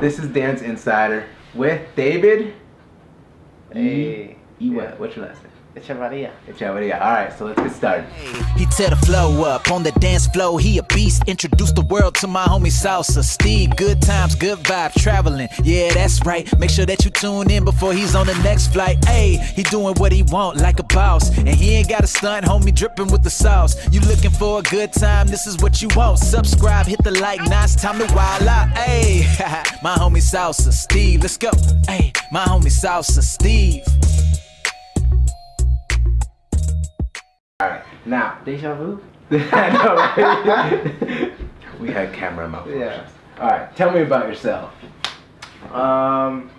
This is Dance Insider with David. Hey. What's your last name? Echevarria. Echevarria. All right, so let's get started. He tear the flow up on the dance floor. He a beast. Introduce the world to my homie Salsa. Steve, good times, good vibes, traveling. Yeah, that's right. Make sure that you tune in before he's on the next flight. Hey, he doing what he want like a boss, and he ain't got a stunt, homie, dripping with the sauce. You looking for a good time? This is what you want. Subscribe, hit the like. Now it's time to wild out. Hey, my homie Salsa, Steve. Let's go. Hey, my homie Salsa, Steve. Alright, now. Deja vu? I know, right? We had camera malfunctions. Yeah. Alright, tell me about yourself. Born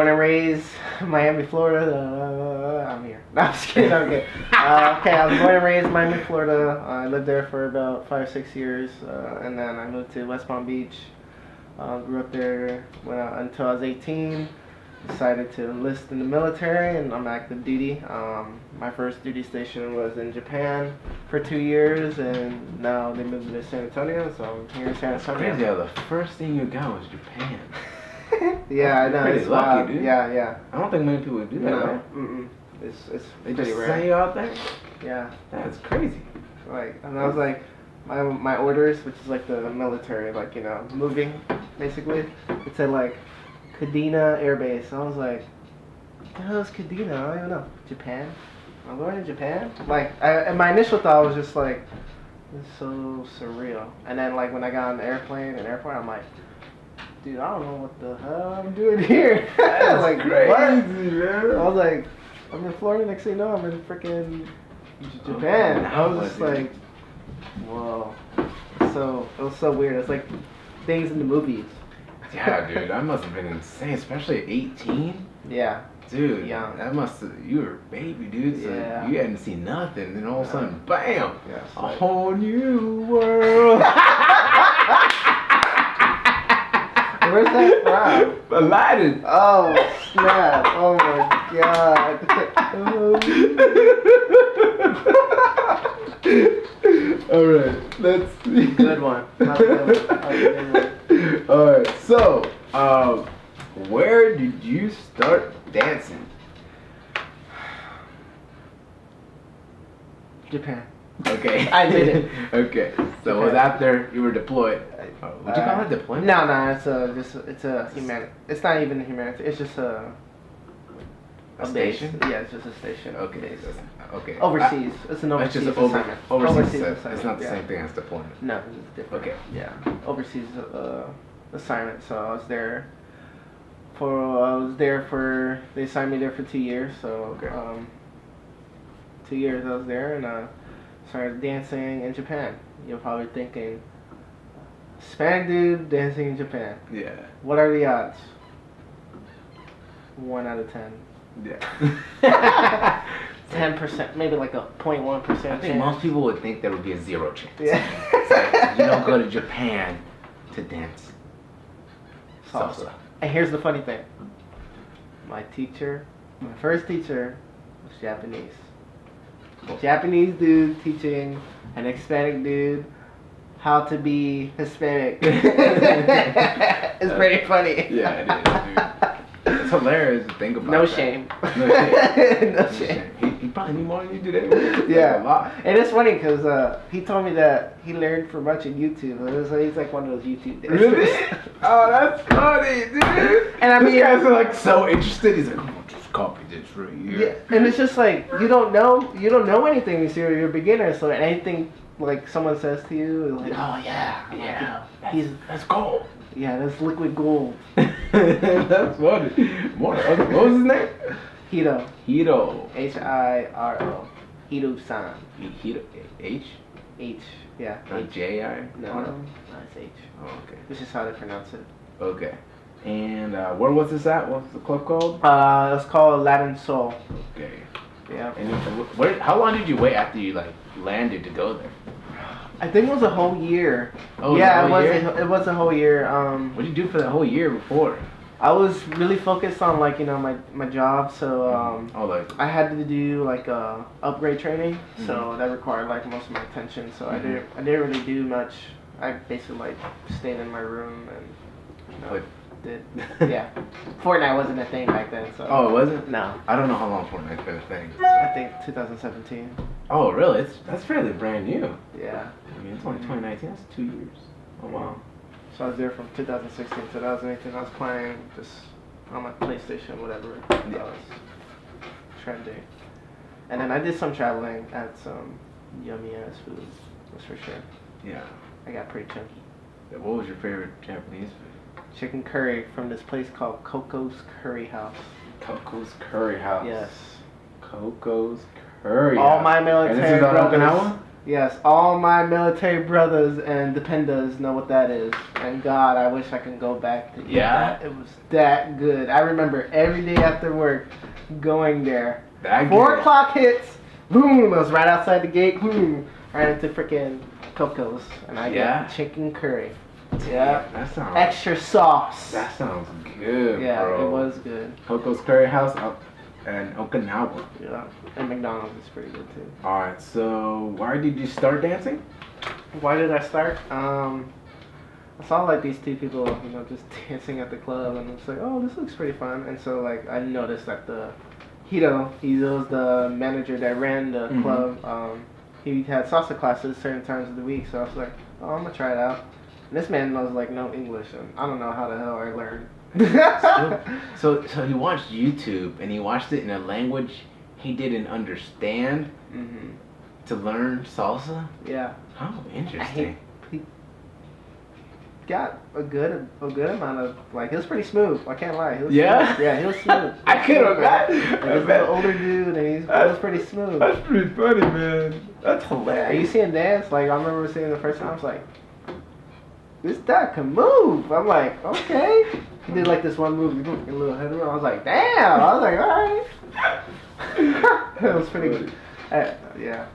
and raised Miami, Florida. I'm here. No, I'm just kidding. Okay. I was born and raised Miami, Florida. I lived there for about 5 or 6 years, and then I moved to West Palm Beach. Grew up there until I was 18. Decided to enlist in the military, and I'm active duty. My first duty station was in Japan for 2 years, and now they moved me to San Antonio, so I'm here in San Antonio. Crazy how the first thing you got was Japan. Yeah, I know. Pretty It's lucky, wild. dude. Yeah. I don't think many people would do that, No, right? It's They pretty just rare. send you out there? Yeah. That's crazy. And I was like, my orders, which is like the military, like, you know, moving, basically. It said like, Kadena Air Base. I was like, what the hell is Kadena? I don't even know. Japan? I'm going to Japan? Like, and my initial thought was just like, this is so surreal. And then like when I got on the airplane and airport, I'm like, dude, I don't know what the hell I'm doing here. That's like, crazy, what? man. I was like, I'm in Florida, next thing you know, I'm in freaking Japan. I was just like, whoa. So, it was so weird. It's like things in the movies. Yeah, dude, that must have been insane, especially at 18. Yeah. Dude, Yeah. that must have, you were a baby, dude, so Yeah. you hadn't seen nothing, and all of a sudden, bam, Yeah, it's a like- whole new world. Where's that from? Aladdin. Oh, snap. Oh, my God. All right, let's see. Good one. That was a good one. All right, so, where did you start dancing? Japan. Okay. I did it. Okay, so it was after you were deployed. Would you call it deployment? No, it's a humanity. It's not even a humanity. It's just a base. station? Yeah, it's just a station. Okay, okay. Overseas. It's an It's overseas just assignment. overseas. assignment. It's not the yeah. same thing as deployment. No, it's different. Okay. Yeah, overseas assignment. So I was there for. They assigned me there for 2 years. So Okay. 2 years I was there, and started dancing in Japan. You're probably thinking, Hispanic dude dancing in Japan. Yeah. What are the odds? 1 out of 10. Yeah. 10%, maybe like a 0.1% I think chance. most people would think there would be a 0 chance. Yeah. It's like, you don't go to Japan to dance salsa. And here's the funny thing. My first teacher was Japanese. Cool. Japanese dude teaching an Hispanic dude how to be Hispanic. It's pretty funny. Yeah, it is, dude. It's hilarious to think about. No that. shame. No shame. No shame. He probably knew more than you did anyway. Yeah. A lot. And it's funny because he told me that he learned from watching YouTube. He's like one of those YouTube dancers. Really? Oh, that's funny, dude. And I mean, these guys are like so interested. He's like, oh, just copy this right here. yeah, and it's just like you don't know anything. You're a beginner, so anything like someone says to you, is like, oh yeah, That's gold. yeah, that's liquid gold. That's funny. What was his name? Hiro. Hiro. Hiro. Hiro-san. Hiro. H? H. Yeah. Not H. J-I? No, it's H. Oh, okay. Which is how they pronounce it. Okay. And where was this at? What's the club called? It's called Latin Soul. Okay. Yeah. And how long did you wait after you like landed to go there? I think it was a whole year. Oh, yeah, it was a whole year? it was a whole year. What did you do for that whole year before? I was really focused on like my job, so I had to do like upgrade training, so that required like most of my attention. So I didn't really do much. I basically like stayed in my room and Like, Did yeah. Fortnite wasn't a thing back then, so. oh, it wasn't? No. I don't know how long Fortnite's been a thing. I think 2017. Oh, really? That's fairly brand new. Yeah. I mean, it's only 2019. That's 2 years. Oh, wow. So I was there from 2016 to 2018. I was playing just on my PlayStation, whatever. That was trending. And then I did some traveling at some yummy ass food. That's for sure. Yeah. I got pretty chunky. What was your favorite Japanese food? Chicken curry from this place called Coco's Curry House. Coco's Curry House. Yes. Coco's Curry All House. my And military this is on brothers. Okinawa? Yes, all my military brothers and dependas know what that is. And God, I wish I could go back to eat that. It was that good. I remember every day after work going there. That 4 good. o'clock hits, boom, I was right outside the gate, boom, right into freaking Coco's. And I got chicken curry. Yeah. That sounds. Extra sauce. That sounds good, Yeah, bro. it was good. Coco's Curry House up in Okinawa. Yeah. And McDonald's is pretty good too. All right. So, why did you start dancing? Why did I start? I saw like these two people, just dancing at the club, and it's like, oh, this looks pretty fun. And so like I noticed that he was the manager that ran the club. He had salsa classes certain times of the week, so I was like, oh, I'm gonna try it out. And this man knows like no English, and I don't know how the hell I learned. So he watched YouTube, and he watched it in a language he didn't understand to learn salsa. Yeah. Oh, interesting. He got a good amount of like, it was pretty smooth. I can't lie. He was Yeah? smooth. Yeah, he was smooth. I could have Like, he's an older dude, and he was pretty smooth. That's pretty funny, man. That's Are hilarious. you seeing dance? Like I remember seeing the first time. I was like, this guy can move. I'm like, okay. He did like this one move, a little head roll. I was like, damn. I was like, all right. It was pretty good. Yeah,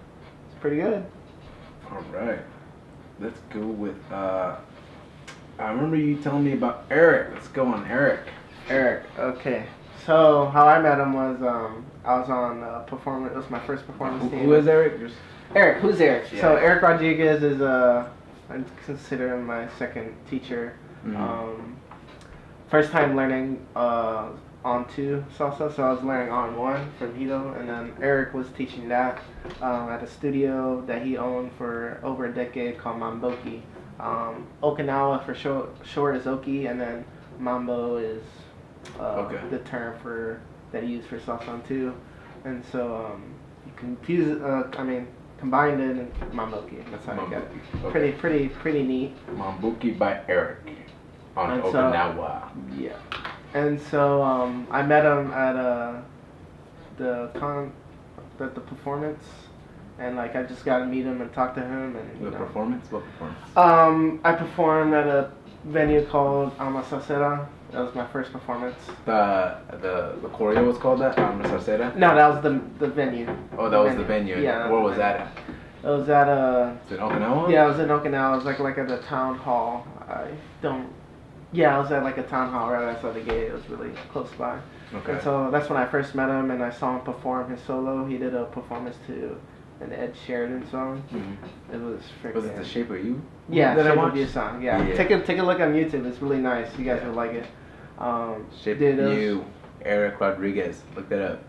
it's pretty good. All right. Let's go with. I remember you telling me about Eric. Let's go on Eric. Eric. Okay. So how I met him was I was on performance. It was my first performance team. Who is Eric? Eric. Who's Eric? Yeah. So Eric Rodriguez is I consider him my second teacher. First time learning on 2 salsa, so I was learning on 1 from Hito, and then Eric was teaching that at a studio that he owned for over a decade called Mamboki. Okinawa for short is Oki, and then Mambo is the term that he used for salsa on 2, and so you combined it in Mamboki. That's how I got it. Okay. Pretty neat. Mambuki by Eric on And Okinawa. Yeah. And so I met him at the performance, and like I just got to meet him and talk to him, and Performance? What performance? I performed at a venue called Alma Salsera. That was my first performance. The choreo was called that? Sarcera? No, that was the venue. Oh, that was the venue. Yeah. Where was that at? It was at Is it Okinawa? Yeah, it was in Okinawa. It was like at a town hall. Yeah, I was at like a town hall right outside the gate. It was really close by. Okay. And so that's when I first met him, and I saw him perform his solo. He did a performance to an Ed Sheeran song. It was freaking. Was it The Shape of You? Yeah, that I Shape of watched? You song. Yeah. Take a look on YouTube. It's really nice. You guys would like it. Shape of You, Eric Rodriguez. Look that up.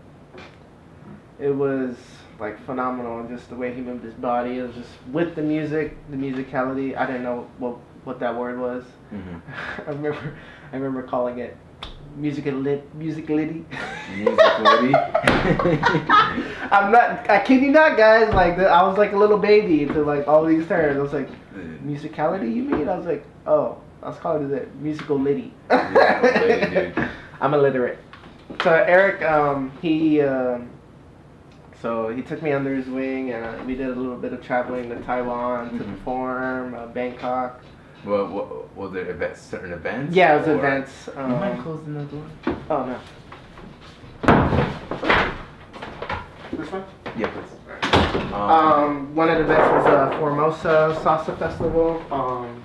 It was like phenomenal, just the way he moved his body. It was just with the music, the musicality. I didn't know what that word was. I remember calling it musicality. Musicality? I kid you not, guys. Like I was like a little baby to like all these terms. I was like, musicality, you mean? I was like, oh, I was calling it musical litty. I'm illiterate. So Eric, so he took me under his wing, and we did a little bit of traveling to Taiwan to perform, Bangkok. Well, was there certain events? Yeah, it was events. You mind closing the door? Oh, no. This one? Yeah, please. One of the events was Formosa Salsa Festival.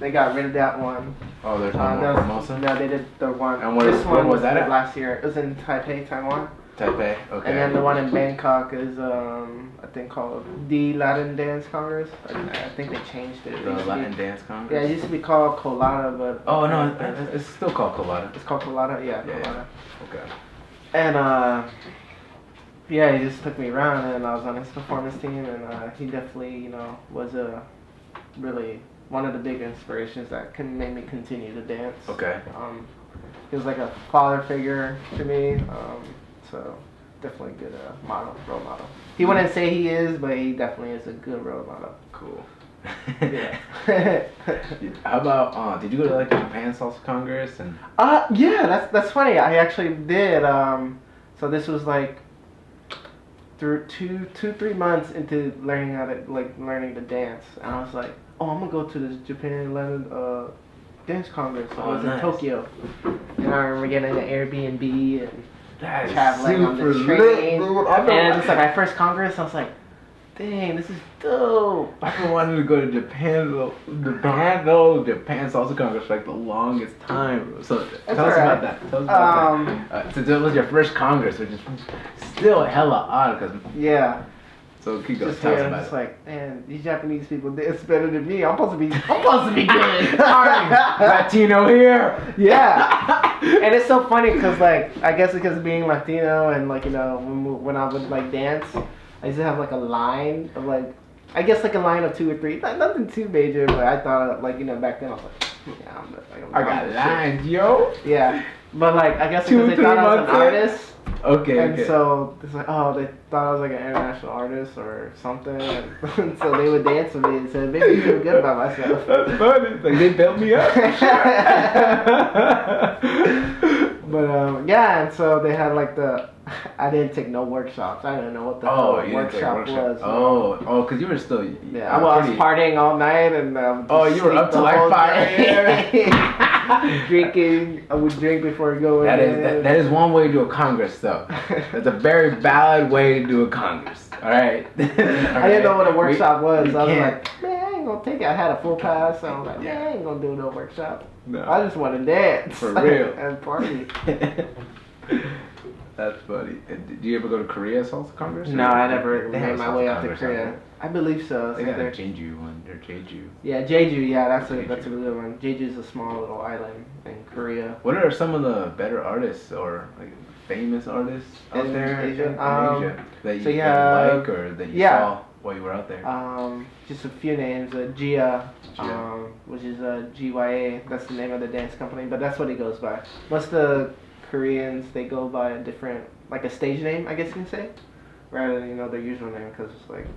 they got rid of that one. Oh, there's one more Formosa? No, they did the one. And this one was that at? Last year. It was in Taipei, Taiwan. Taipei, okay. And then the one in Bangkok is I think called the Latin Dance Congress. I think they changed it. The Latin Dance Congress? Yeah, it used to be called Colada, but... Oh, no, it's still called Colada. It's called Colada? Yeah, Colada. Yeah. Okay. And, yeah, he just took me around, and I was on his performance team, and he definitely, you know, was really one of the big inspirations that made me continue to dance. Okay. He was like a father figure to me, so definitely a good role model. He wouldn't say he is, but he definitely is a good role model. Cool. Yeah. How about, did you go to like the Japan Salsa Congress? And yeah, that's funny. I actually did. So this was like through 3 months into learning learning to dance, and I was like, oh, I'm gonna go to this Japan Dance Congress. I was in Tokyo, and I remember getting an Airbnb and traveling on the train. And it's like my first Congress. I was like, dang, this is dope. I've been wanting to go to Japan Salsa Congress for like the longest time. So tell us about that. Tell us about that. Since it was your first Congress, which is still hella odd, because yeah. So keep going. Tell us about it's it. like, man, these Japanese people dance better than me. I'm supposed to be good. Latino here. Yeah. And it's so funny because, like, I guess because being Latino and, like, you know, when I would, like, dance, I used to have, like, a line of, like, I guess, like, a line of 2 or 3. Nothing too major, but I thought, like, you know, back then I was like, yeah, I got lines, yo. Yeah. But, like, I guess because they thought I was an artist. Okay. And so it's like, oh, they thought I was like an international artist or something, and so they would dance with me and say, "Maybe you feel good about myself." That's funny. Like they built me up. But yeah, and so they had like I didn't take no workshops. I didn't know what the workshop was. Because you were still. Yeah, I was partying all night and. You were up to like 5 a.m. Drinking. I would drink before going. That is one way to do a Congress, though. That's a very valid way to do a Congress. All right. I didn't know what a workshop was. I was like, man, I ain't gonna take it. I had a full pass, so I was like, man, I ain't gonna do no workshop. No. I just want to dance. For real. And party. That's funny. And did you ever go to Korea Salsa Congress? No, I never made my way out to Korea. I believe so. They got a Jeju one. Or Jeju. Yeah, Jeju. Yeah, that's a good one. Jeju's a small little island in Korea. What are some of the better artists or like famous artists out there in Asia that you like or that you saw while you were out there? Just a few names. Gia, which is GYA. That's the name of the dance company, but that's what he goes by. Most of the Koreans, they go by a different, like a stage name, I guess you can say, rather than, you know, their usual name, because it's like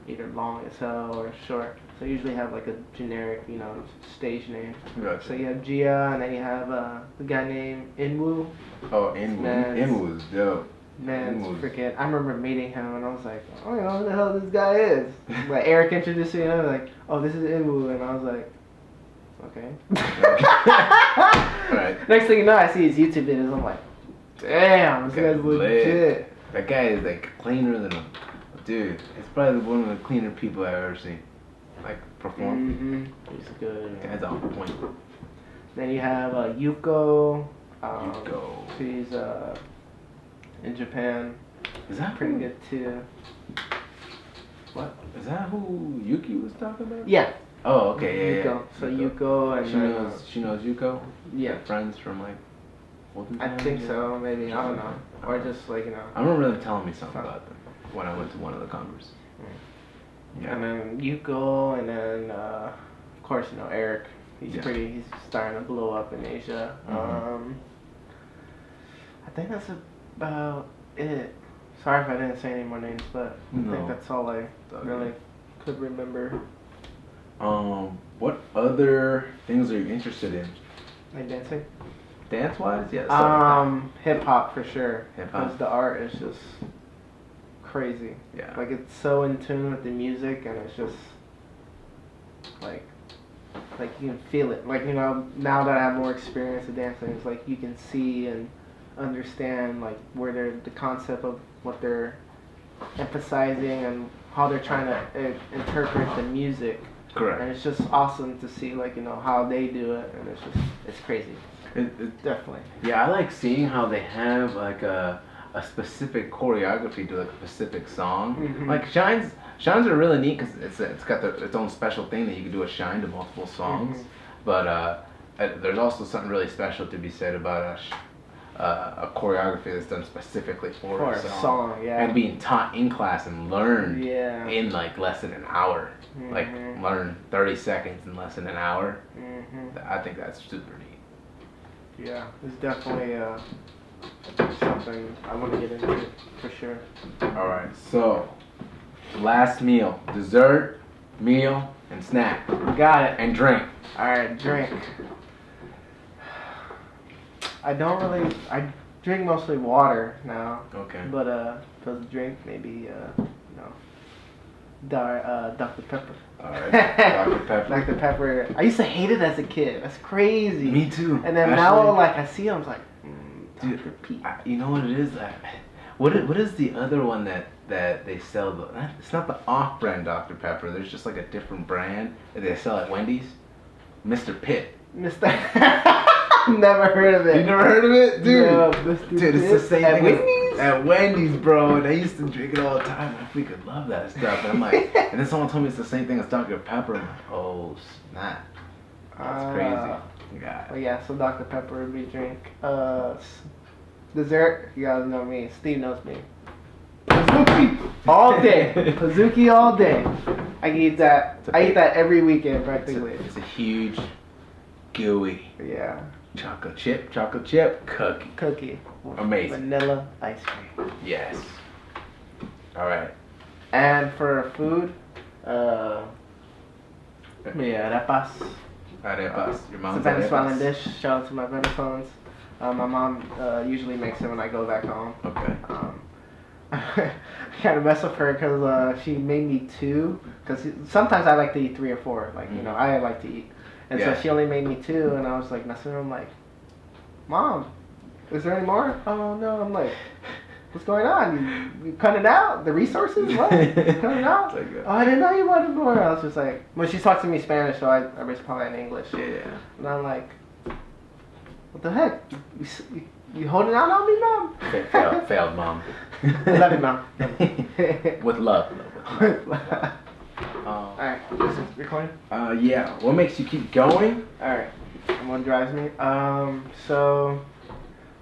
either long as hell or short. So you usually have like a generic, you know, stage name. Gotcha. So you have Gia, and then you have the guy named Inwoo. Oh, Inwoo is dope. Man, freaking! I remember meeting him, and I was like, I don't know who the hell this guy is. Like Eric introduced me, and I was like, oh, this is Inwoo, and I was like, okay. Right. Next thing you know, I see his YouTube videos. I'm like, damn, this guy's legit. That guy is like cleaner than a dude. It's probably one of the cleaner people I've ever seen. Like perform. He's good. Yeah. Guy's on point. Then you have Yuko. Yuko. She's in Japan. Is that pretty good too? What? Is that who Yuki was talking about? Yeah. Oh, okay, Yuko. yeah. So Yuko and she knows Yuko. Yeah. They're friends from like. I think so. Maybe I don't know. Or just like, you know. I remember them telling me something about them when I went to one of the Congress. Yeah. And then Yuko, and then of course, you know, Eric. He's He's starting to blow up in Asia. I think that's about it. Sorry if I didn't say any more names, but I think that's all I really could remember. What other things are you interested in? Like dancing? Dance-wise? Yeah. Hip-hop for sure. Hip-hop. Because the art is just crazy. Yeah. Like it's so in tune with the music, and it's just like you can feel it. Like, you know, now that I have more experience with dancing, it's like you can see and understand like where the concept of what they're emphasizing and how they're trying to interpret the music. Correct. And it's just awesome to see like how they do it, and it's crazy. Definitely. Yeah, I like seeing how they have like a specific choreography to like a specific song. Mm-hmm. Like shines are really neat because it's got its own special thing that you can do a shine to multiple songs. Mm-hmm. But there's also something really special to be said about a choreography that's done specifically for a song, yeah. And being taught in class and learned Yeah. in like less than an hour. Mm-hmm. Like learn 30 seconds in less than an hour. Mm-hmm. I think that's super neat. Yeah, it's definitely something I want to get into for sure. All right, so last meal, dessert, meal, and snack. Got it. And drink. All right, drink. I drink mostly water now. Okay. But for the drink, maybe Dr. Pepper. All right, Dr. Pepper. Dr. Pepper. I used to hate it as a kid. That's crazy. Me too. And then Actually, now, like I see, I'm like, dude, Dr. Pete. you know what it is? What is the other one that they sell? It's not the off-brand Dr. Pepper. There's just like a different brand that they sell at Wendy's. Mr. Pitt. Mr. Never heard of it. You never heard of it, dude? No, Mr. Dude, it's the same At thing Wendy's? at Wendy's, bro. And I used to drink it all the time. I freaking love that stuff. And I'm like, and then someone told me it's the same thing as Dr. Pepper. I'm like, oh snap, that's crazy. Yeah. Well, yeah. So Dr. Pepper would be drink. Dessert. You guys know me. Steve knows me. Pazuki all day. Pazuki all day. I eat that. I eat that every weekend practically. It's a huge, gooey Yeah. chocolate chip Cookie. Amazing. Vanilla ice cream. Yes. All right. And for food, arepas. Arepas. Your It's a mom's Venezuelan arepas? dish. Shout out to my Venezuelans. My mom usually makes it when I go back home. Okay. I kind of mess with her because she made me 2. Because sometimes I like to eat 3 or 4. Like, I like to eat. And Yeah. so she only made me 2, and I was like messing with her. I'm like, Mom, is there any more? Oh, no. I'm like, what's going on? You cut it out? The resources? What? You cut it out? Like Oh, I didn't know you wanted more. I was just like, well, she talks to me Spanish, so I respond in English. Yeah. And I'm like, what the heck? You holding out on me, Mom? Failed, mom. Love you, Mom. With love. Alright, this is recording? Yeah. What makes you keep going? Alright. And what drives me? So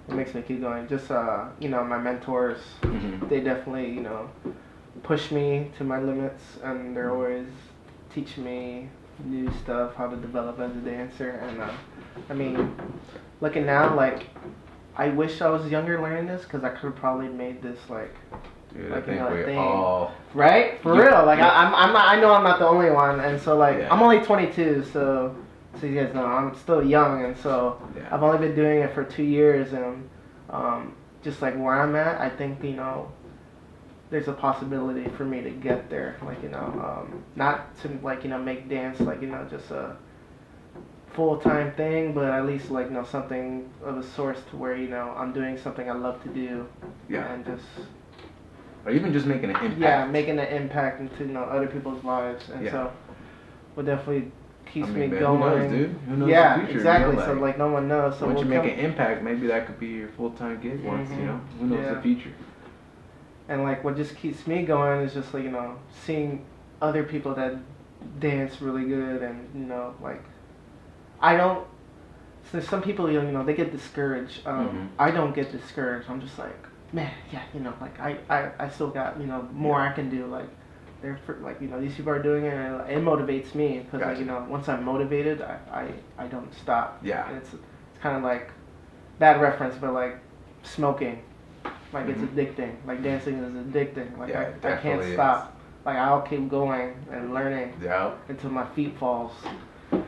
what makes me keep going? Just my mentors, they definitely, push me to my limits, and they're always teaching me new stuff, how to develop as a dancer. And I mean, looking now, like, I wish I was younger learning this, because I could have probably made this like Dude, like, I think a we thing. all. Right? For real. Like, I'm not, I know I'm not the only one. And so, like, Yeah. I'm only 22, so you guys know, I'm still young. And so, Yeah. I've only been doing it for 2 years. And just, like, where I'm at, I think, there's a possibility for me to get there. Like, not to, like, make dance, like, just a full-time thing, but at least, like, something of a source to where, I'm doing something I love to do. Yeah. And just... Or even just making an impact. Yeah, making an impact into other people's lives, and Yeah. so what definitely keeps me man, going. Who knows, dude? Who knows yeah, the future? exactly. You know, So like no one knows. So once we'll you make come- an impact, maybe that could be your full-time gig once. Who knows Yeah. the future? And like what just keeps me going is just like seeing other people that dance really good, and like I don't. So some people they get discouraged. I don't get discouraged. I'm just like, man, yeah, like I still got more I can do. Like they're like these people are doing it, and it motivates me because Gotcha. like once I'm motivated, I don't stop. Yeah. And it's kind of like bad reference, but like smoking, like it's addicting. Like dancing is addicting. Like Yeah, it I can't definitely stop. Like I'll keep going and learning Yeah. until my feet falls.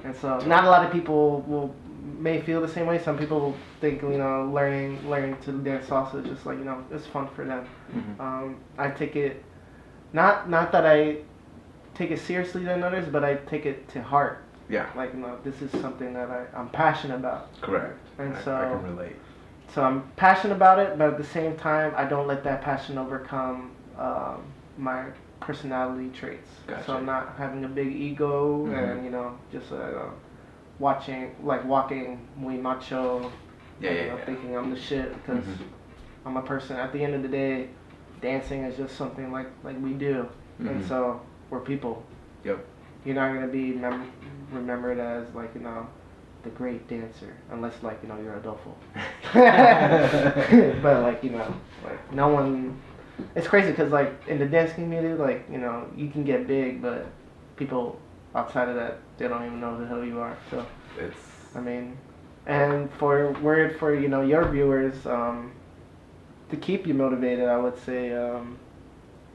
And so not a lot of people may feel the same way. Some people think learning to dance salsa is just like it's fun for them. I take it not that I take it seriously than others, but I take it to heart. Yeah. Like this is something that I'm passionate about. Correct. And I so can relate. So I'm passionate about it, but at the same time I don't let that passion overcome my personality traits. Gotcha. So I'm not having a big ego and just walking muy macho. Thinking I'm the shit because I'm a person. At the end of the day, dancing is just something like we do, and so we're people. Yep. You're not gonna be remembered as the great dancer unless you're Adolfo. But no one. It's crazy because in the dance community, you can get big, but people outside of that, they don't even know who the hell you are. So and for your viewers, to keep you motivated, I would say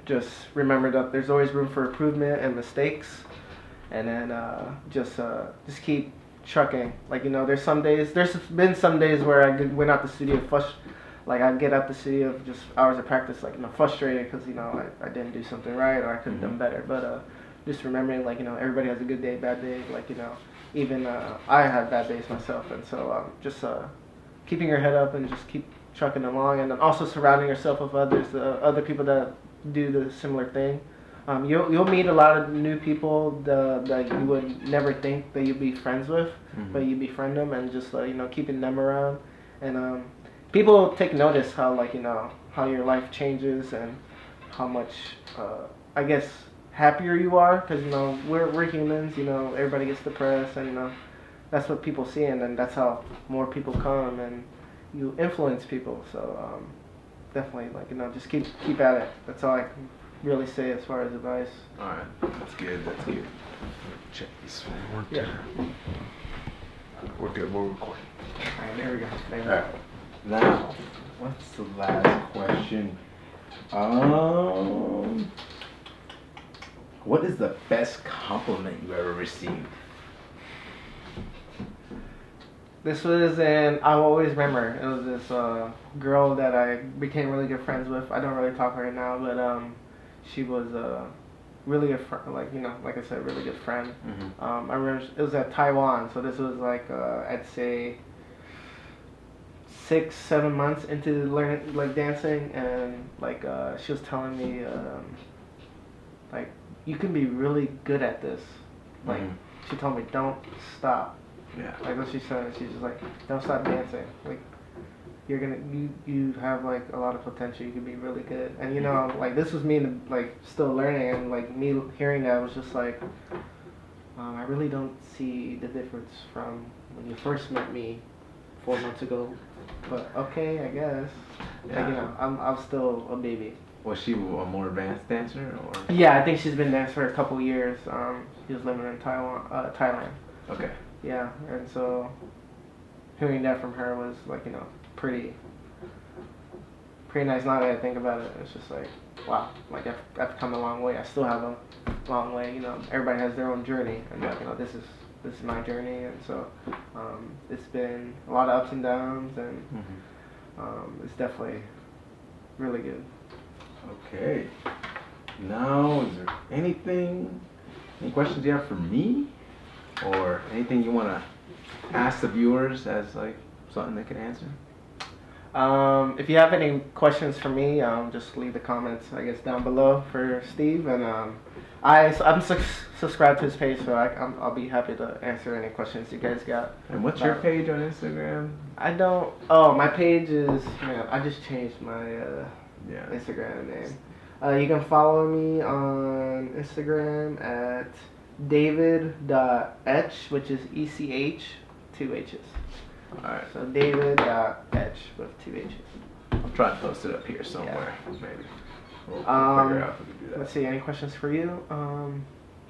just remember that there's always room for improvement and mistakes, and then just keep trucking. There's been some days where I went out the studio I'd get out the studio just hours of practice, frustrated because I didn't do something right or I could have done better. But just remembering everybody has a good day, bad day. Even I had bad days myself, and so just keeping your head up and just keep trucking along, and then also surrounding yourself with other people that do the similar thing. You'll meet a lot of new people that you would never think that you'd be friends with, but you befriend them and just keeping them around, and people take notice how how your life changes and how much I guess happier you are, because we're humans. Everybody gets depressed, and that's what people see, and then that's how more people come and you influence people. So definitely just keep at it. That's all I can really say as far as advice. All right, that's good. Check this one. Yeah. We're good. We're recording. All right, there we go. All right. Now, what's the last question? What is the best compliment you ever received? This was I'll always remember. It was this girl that I became really good friends with. I don't really talk to her now, but she was really good friend. Like I said, really good friend. I remember it was at Taiwan, so this was I'd say 6-7 months into learning dancing, and she was telling me you can be really good at this. She told me, don't stop. Yeah. What she said, she's just don't stop dancing. You're gonna you have a lot of potential. You can be really good. And this was me still learning, and me hearing that was just I really don't see the difference from when you first met me 4 months ago. But okay, I guess. Yeah. I'm still a baby. Was she a more advanced dancer, or? Yeah, I think she's been dancing for a couple years. She was living in Thailand. Okay. Yeah, and so hearing that from her was pretty nice. Now that I think about it, it's just wow, I've come a long way. I still have a long way. Everybody has their own journey, and this is my journey, and so it's been a lot of ups and downs, and it's definitely really good. Okay. Now, is there any questions you have for me, or anything you want to ask the viewers as something they can answer? If you have any questions for me, just leave the comments, I guess, down below for Steve, and I'm subscribed to his page, so I'll be happy to answer any questions you guys got. And what's your page on Instagram? My page is, I just changed my Instagram name. You can follow me on Instagram at david.etch, which is ECH, 2 H's. Alright. So david.etch with 2 H's. I'll try to post it up here somewhere, maybe. We'll figure out if we can do that. Let's see, any questions for you?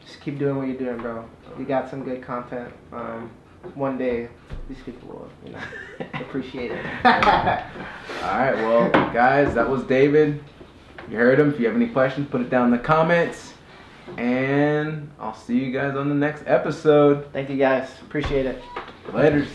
Just keep doing what you're doing, bro. You got some good content. One day, these people will, appreciate it. Alright, well, guys, that was David. You heard him. If you have any questions, put it down in the comments. And I'll see you guys on the next episode. Thank you, guys. Appreciate it. Laters.